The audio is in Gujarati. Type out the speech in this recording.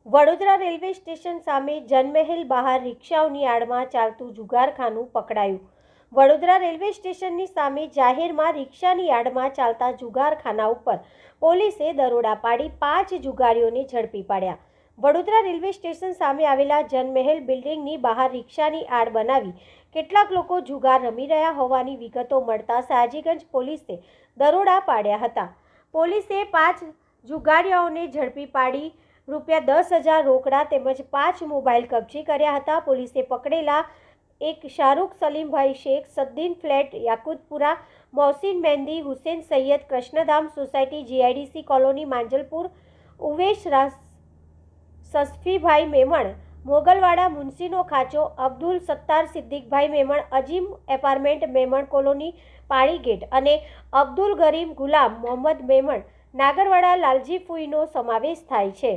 વડોદરા રેલવે સ્ટેશન સામે જનમહેલ બહાર રિક્ષાઓની આડમાં ચાલતું જુગારખાનું પકડાયું। વડોદરા રેલવે સ્ટેશનની સામે જાહેરમાં રિક્ષાની આડમાં ચાલતા જુગારખાના ઉપર પોલીસે દરોડા પાડી 5 જુગારીઓને ઝડપી પાડ્યા। વડોદરા રેલવે સ્ટેશન સામે આવેલા જનમહેલ બિલ્ડિંગની બહાર રિક્ષાની આડ બનાવી કેટલાક લોકો જુગાર રમી રહ્યા હોવાની વિગતો મળતા સયાજીગંજ પોલીસે દરોડા પાડ્યા હતા। પોલીસે 5 જુગારીઓને ઝડપી પાડી ₹10,000 રોકડા તેમજ 5 મોબાઈલ કબજે કર્યા હતા। પોલીસે પકડેલા એક Shahrukh Salimbhai Shaikh, Saddin flat Yakutpura, Mohsin Mehndi, Hussain Saiyed, Krishnadham society, GIDC colony Manjalpur, Uvesh Sasfibhai Memon, Mogalwada, મુનસીનો ખાંચો, અબ્દુલ સત્તાર સિદ્દીકભાઈ મેમણ, અજીમ એપાર્ટમેન્ટ, મેમણ કોલોની, પાણીગેટ અને અબ્દુલ ગરીમ ગુલામ મોહમ્મદ મેમણ, નાગરવાડા, લાલજી ફૂઈનો સમાવેશ થાય છે।